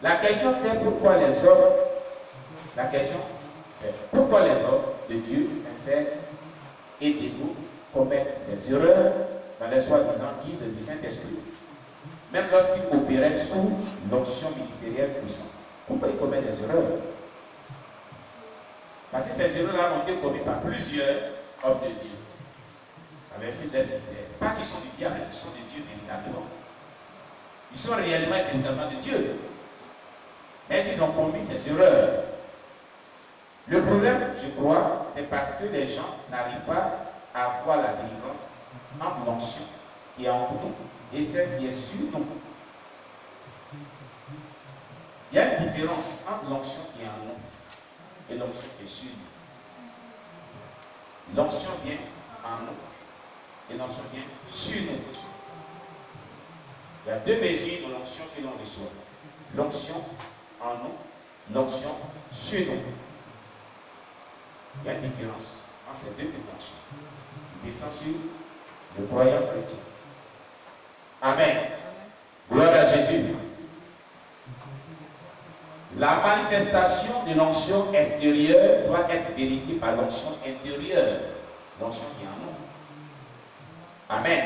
La question c'est pourquoi les hommes, la question c'est pourquoi les hommes de Dieu sincères et dévots commettent des erreurs dans les soi-disant guides du Saint-Esprit, même lorsqu'ils opéraient sous l'onction ministérielle puissante. Pourquoi ils commettent des erreurs? Parce que ces erreurs-là ont été commises par plusieurs hommes de Dieu. Avec leur ministère. Pas qu'ils sont du diable, ils sont de Dieu véritablement. Ils sont réellement et véritablement de Dieu. Mais ils ont commis ces erreurs. Le problème, je crois, c'est parce que les gens n'arrivent pas à voir la délivrance entre l'onction qui est en nous et celle qui est sur nous. Il y a une différence entre l'onction qui est en nous et l'onction qui est sur nous. L'onction vient en nous et l'onction vient sur nous. Il y a deux mesures de l'onction que l'on reçoit. L'onction en nous, l'onction sur nous. Il y a une différence entre ces deux types d'onction qui descend sur le croyant chrétien. Amen. Gloire à Jésus. La manifestation de l'onction extérieure doit être vérifiée par l'onction intérieure, l'onction qui est en nous. Amen.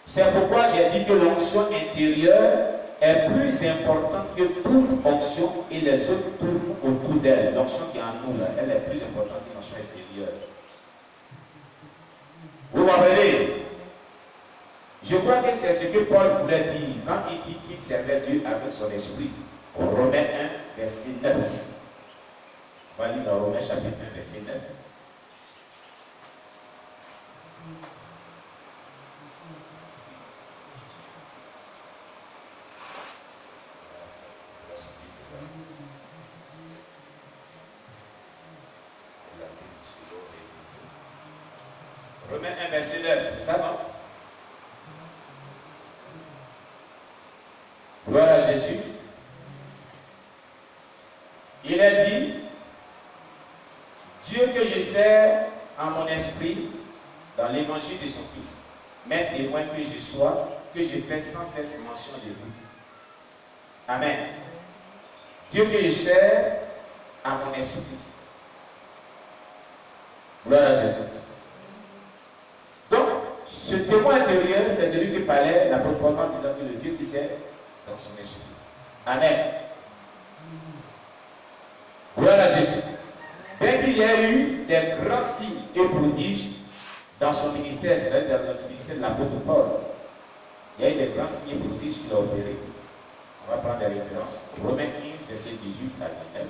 C'est pourquoi j'ai dit que l'onction intérieure est plus importante que toute onction et les autres tournent autour d'elle. L'onction qui est en nous, là, elle est plus importante que l'onction extérieure. Vous comprenez? Je crois que c'est ce que Paul voulait dire quand il dit qu'il servait Dieu avec son esprit. Romains 1, verset 9. On va lire dans Romains chapitre 1, verset 9. Romains 1, verset 9, c'est ça, non? Gloire à Jésus. Il est dit, Dieu que je sers en mon esprit dans l'évangile de son Fils, mais témoin que je sois, que je fais sans cesse mention de vous. Amen. Dieu que je sers à mon esprit. Gloire à Jésus. Donc, ce témoin intérieur, c'est de lui qui parlait l'apôtre Paul en disant que le Dieu qui sert dans son esprit. Amen. Gloire à Jésus. Bien qu'il y ait eu des grands signes et prodiges dans son ministère, c'est-à-dire dans le ministère de l'apôtre Paul, il y a eu des grands signes et prodiges qu'il a opérés. On va prendre des références. Romains 15, verset 18 à 19.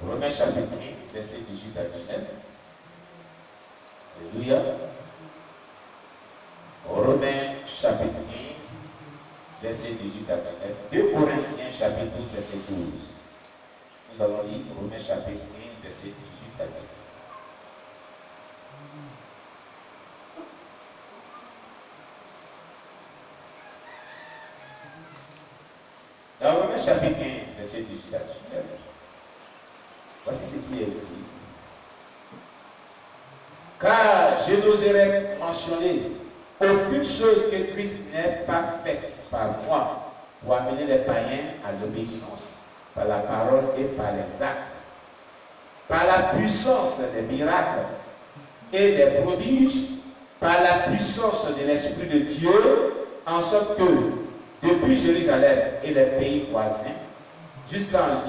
Romains chapitre 15, verset 18 à 19. Alléluia. Romains chapitre 15, verset 18 à 19. 2 Corinthiens chapitre 12, verset 12. Nous allons lire Romains chapitre 15, verset 18 à 19. Dans Romains chapitre 15, verset 18 à 19, voici ce qui est écrit. Car je n'oserais mentionner aucune chose que Christ n'ait pas faite par moi pour amener les païens à l'obéissance par la parole et par les actes, par la puissance des miracles et des prodiges, par la puissance de l'Esprit de Dieu, en sorte que depuis Jérusalem et les pays voisins, jusqu'en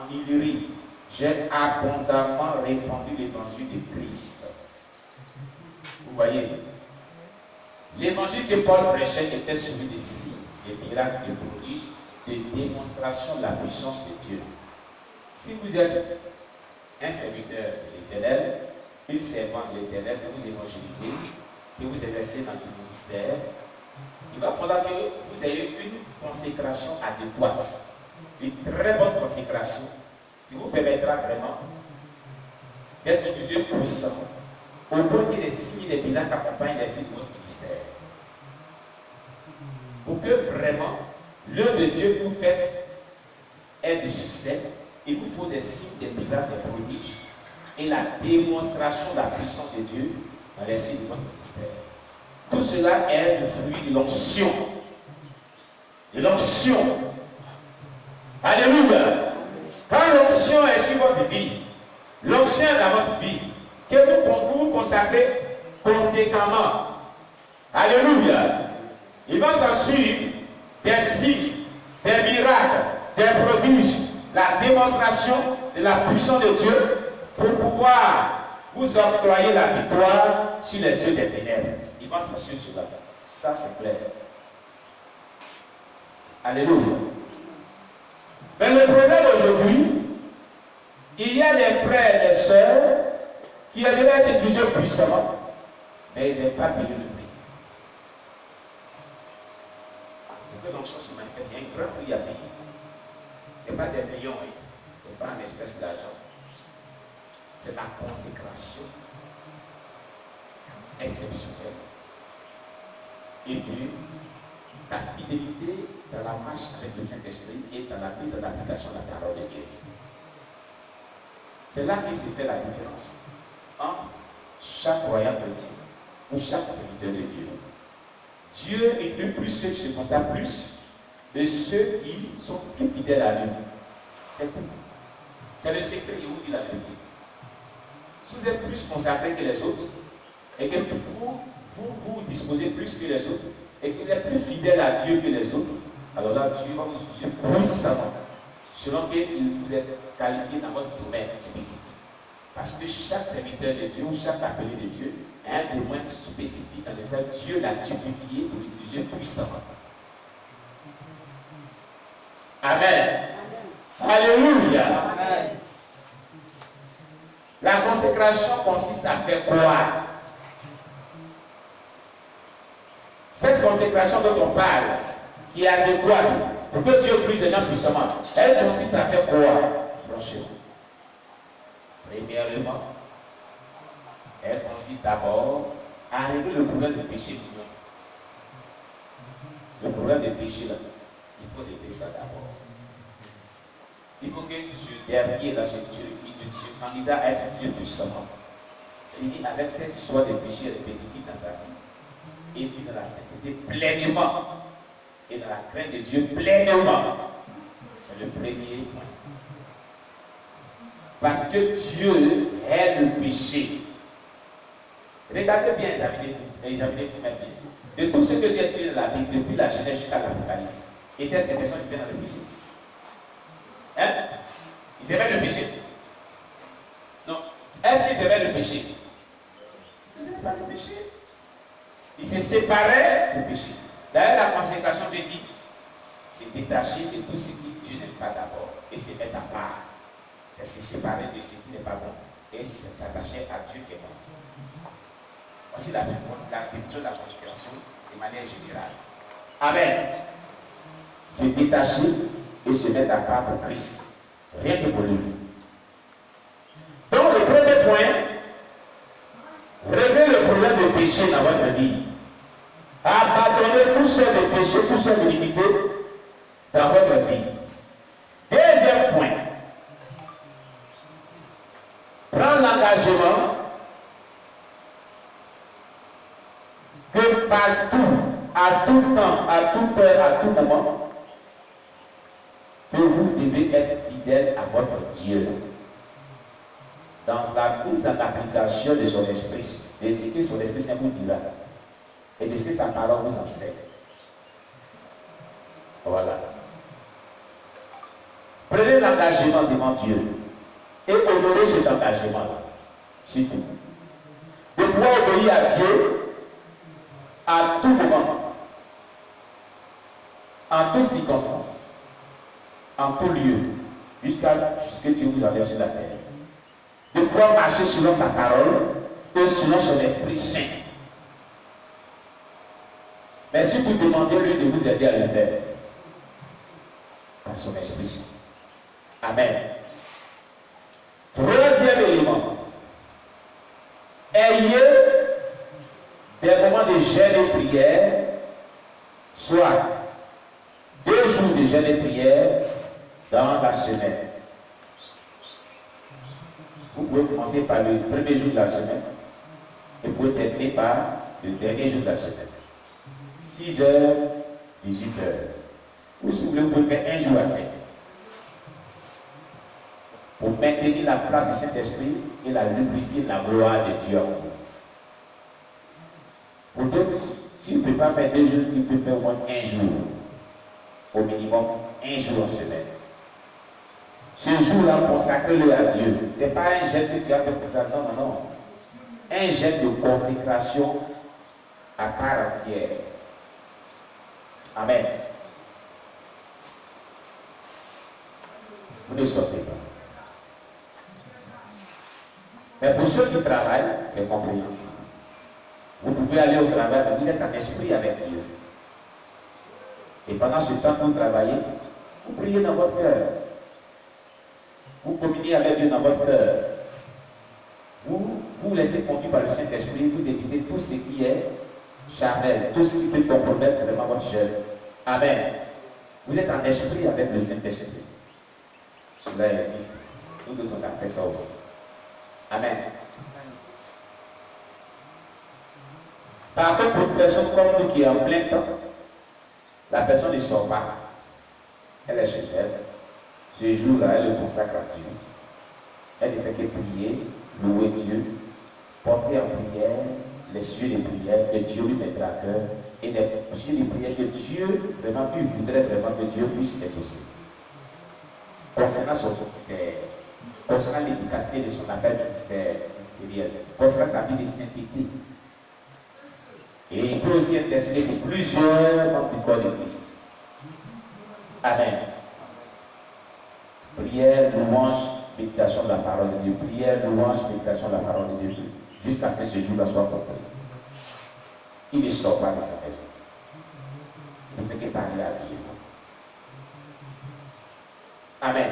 Illyrie, j'ai abondamment répandu l'évangile de Christ. Vous voyez, l'évangile que Paul prêchait était celui des signes, des miracles, des prodiges, des démonstrations de la puissance de Dieu. Si vous êtes un serviteur de l'Éternel, une servante de l'Éternel, que vous évangélisez, que vous exercez dans le ministère, il va falloir que vous ayez une consécration adéquate, une très bonne consécration qui vous permettra vraiment d'être de Dieu puissant, au point que les signes et les miracles accompagnent les signes de votre ministère. Pour que vraiment l'œuvre de Dieu que vous faites ait de succès, il vous faut des signes, des miracles, des prodiges et la démonstration de la puissance de Dieu dans les signes de votre ministère. Tout cela est le fruit de l'onction. De l'onction. Alléluia. Quand l'onction est sur votre vie, l'onction est dans votre vie, que vous consacrez conséquemment. Alléluia. Il va s'en suivre des signes, des miracles, des prodiges, la démonstration de la puissance de Dieu pour pouvoir vous octroyer la victoire sur les yeux des ténèbres. Il va s'en suivre cela. Ça, c'est clair. Alléluia. Mais le problème aujourd'hui, il y a des frères et des sœurs qui aimeraient être utilisés puissamment, mais ils n'aiment pas payer le prix. Pour que l'onction se manifeste, il y a un grand prix à payer. Ce n'est pas des millions, ce n'est pas une espèce d'argent. C'est la consécration exceptionnelle. Et puis, ta fidélité dans la marche avec le Saint-Esprit et dans la mise en application de la parole de Dieu. C'est là qu'il se fait la différence entre chaque croyant chrétien ou chaque serviteur de Dieu. Dieu inclut plus ceux qui se consacrent plus de ceux qui sont plus fidèles à lui. C'est tout. C'est le secret, il vous dit la vérité. Si vous êtes plus consacrés que les autres, et que vous disposez plus que les autres, et que vous êtes plus fidèle à Dieu que les autres, alors là, Dieu va vous utiliser puissamment, selon qu'il vous êtes qualifié dans votre domaine spécifique. Parce que chaque serviteur de Dieu ou chaque appelé de Dieu a un domaine spécifique dans lequel Dieu l'a typifié pour l'utiliser puissamment. Amen. Alléluia. Amen. La consécration consiste à faire quoi? Cette consécration dont on parle, qui est adéquate pour que Dieu utilise les gens puissamment, elle consiste à faire quoi? Franchement. Premièrement, elle consiste d'abord à régler le problème de péché mignon. Le problème de péché, là, il faut régler ça d'abord. Il faut que ce dernier, là, ce candidat à être Dieu puissamment, finisse avec cette histoire de péché répétitif dans sa vie et vit dans la sainteté pleinement et dans la crainte de Dieu pleinement. C'est le premier point. Parce que Dieu est le péché. Regardez bien, examinez-vous même bien. De tout ce que Dieu a fait dans la Bible, depuis la Genèse jusqu'à l'Apocalypse, était-ce que personne qui vient dans le péché? Hein? Ils aimaient le péché? Non. Est-ce qu'ils aimaient le péché? Ils n'aimaient pas le péché. Ils se séparaient du péché. D'ailleurs, la consécration, je dis, c'est détacher de tout ce que Dieu n'aime pas d'abord et se mettre à part. C'est se séparer de ce qui n'est pas bon et s'attacher à Dieu qui est bon. Voici la définition de la consécration de manière générale. Amen. Se détacher et se mettre à part pour Christ. Rien que pour lui. Donc, le premier point, régler le problème de péché dans votre vie. Abandonnez tous ceux de péché, tous ceux d'iniquité dans votre vie. Deuxième point, prendre l'engagement que partout, à tout temps, à toute heure, à tout moment, que vous devez être fidèle à votre Dieu dans la mise en application de son esprit, de ce que son esprit Saint vous dira et de ce que sa parole vous enseigne. Voilà. Prenez l'engagement devant Dieu et honorez cet engagement-là. C'est tout. De pouvoir obéir à Dieu à tout moment, en toutes circonstances, en tout lieu, jusqu'à ce que Dieu vous enlève sur la terre. De pouvoir marcher selon sa parole et selon son Esprit Saint. Mais si vous demandez lui de vous aider à le faire, par son Esprit Saint. Amen. Troisième élément. Ayez des moments de jeûne et prière, soit 2 jours de jeûne et prière dans la semaine. Vous pouvez commencer par le premier jour de la semaine et vous pouvez terminer par le dernier jour de la semaine. 6h, 18h. Ou si vous voulez, vous pouvez faire un jour à 5. pour maintenir la flamme du Saint-Esprit et la lubrifier de la gloire de Dieu en vous. Pour d'autres, s'il ne peut pas faire 2 jours, il peut faire au moins 1 jour. Au minimum, 1 jour en semaine. Ce jour-là, consacrez-le à Dieu. Ce n'est pas un geste que tu as fait pour ça. Non, non, non. Un geste de consécration à part entière. Amen. Vous ne sortez pas. Mais pour ceux qui travaillent, c'est compréhensible. Vous pouvez aller au travail, mais vous êtes en esprit avec Dieu. Et pendant ce temps que vous travaillez, vous priez dans votre cœur. Vous communiez avec Dieu dans votre cœur. Vous laissez conduire par le Saint-Esprit, vous évitez tout ce qui est charnel, tout ce qui peut compromettre vraiment votre jeûne. Amen. Vous êtes en esprit avec le Saint-Esprit. Cela existe. Nous devons faire ça aussi. Amen. Par contre, pour une personne comme nous qui est en plein temps, la personne ne sort pas. Elle est chez elle. Ce jour-là, elle le consacre à Dieu. Elle ne fait que prier, louer Dieu, porter en prière les sujets de prière que Dieu lui mettra à cœur et les sujets de prière que Dieu vraiment lui voudrait vraiment que Dieu puisse exaucer. Concernant son ministère, concernant l'efficacité de son appel ministériel, concernant sa vie de sainteté. Et il peut aussi intercéder pour plusieurs membres du corps de Christ. Amen. Prière, louange, méditation de la parole de Dieu. Prière, louange, méditation de la parole de Dieu. Jusqu'à ce que ce jour-là soit compris. Il ne sort pas de sa maison. Il ne fait que parler à Dieu. Amen.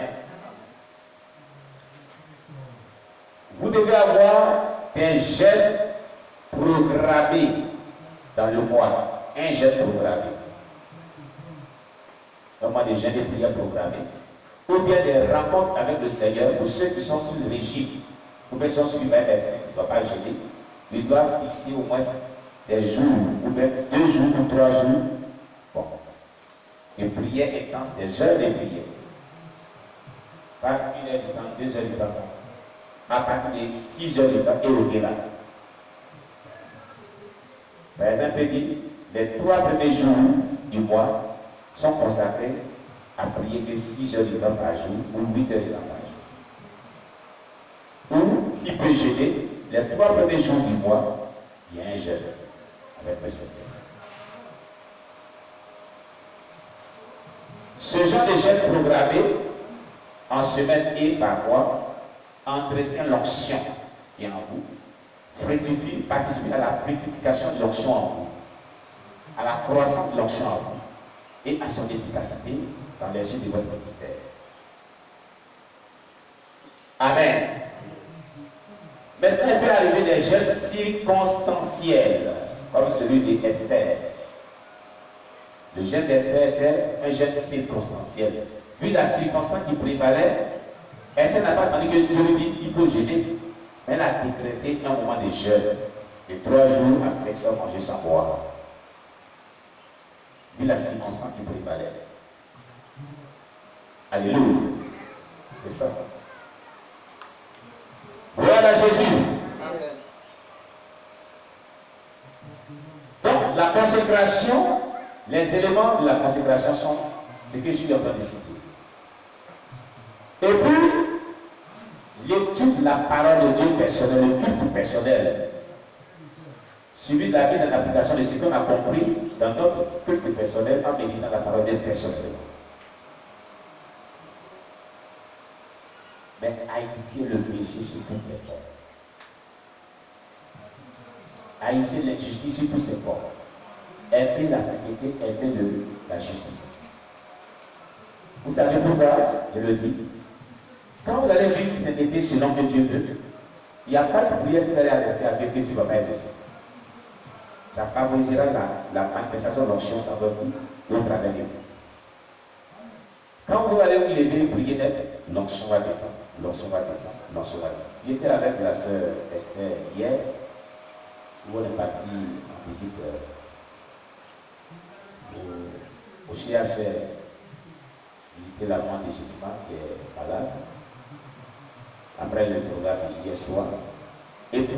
Vous devez avoir un jeûne programmé dans le mois. Un jeûne programmé. Un mois de jeûne de prière programmé. Ou bien des rencontres avec le Seigneur pour ceux qui sont sur le régime. Pour ceux qui sont sur le médecin qui ne doivent pas gêner. Ils doivent fixer au moins des jours, ou même 2 jours ou 3 jours. Bon. De prière intense, des heures de prière. Pas 1 heure du temps, 2 heures du temps. À partir de 6 heures du temps et au-delà. Par exemple, il dit, les 3 premiers jours du mois sont consacrés à prier que 6 heures du temps par jour ou 8 heures du temps par jour. Ou, s'il peut jeûner, les 3 premiers jours du mois, il y a un jeûne avec le Seigneur. Ce genre de jeûne programmé en semaine et par mois entretient l'onction qui est en vous, fructifie, participe à la fructification de l'onction en vous, à la croissance de l'onction en vous et à son efficacité dans l'exercice de votre ministère. Amen. Maintenant, il peut arriver des jeûnes circonstanciels, comme celui d'Esther. Le jeûne d'Esther était un jeûne circonstanciel. Vu la circonstance qui prévalait, Esther n'a pas attendu que Dieu lui dise il faut jeûner. Mais elle a décrété un moment de jeûne de 3 jours à 5 heures manger sans boire. Vu la circonstance qui prévalait. Alléluia. C'est ça. Gloire à Jésus. Amen. Donc, la consécration, les éléments de la consécration sont ce que je suis en train de citer. Et puis, l'étude de la parole de Dieu personnelle, le culte personnel, suivi de la mise en application de ce qu'on a compris dans notre culte personnel en méditant la parole de Dieu personnellement. Mais haïssez le péché sur tous ses formes. Haïssez l'injustice sur tous ses formes. Aimez la sainteté, aimez la justice. Vous savez pourquoi je le dis? Quand vous allez vivre une sainteté selon que Dieu veut, il n'y a pas de prière que vous allez adresser à Dieu que tu ne vas pas exaucer. Ça favorisera la manifestation de l'onction dans votre vie et au travers de vous. Quand vous allez vous lever et prier net, l'onction va descendre, l'onction va descendre, l'onction va descendre. J'étais avec la sœur Esther hier, où on est parti en visite au CHR, visiter la maman de Jésus qui est malade. après le programme hier soir. Et puis,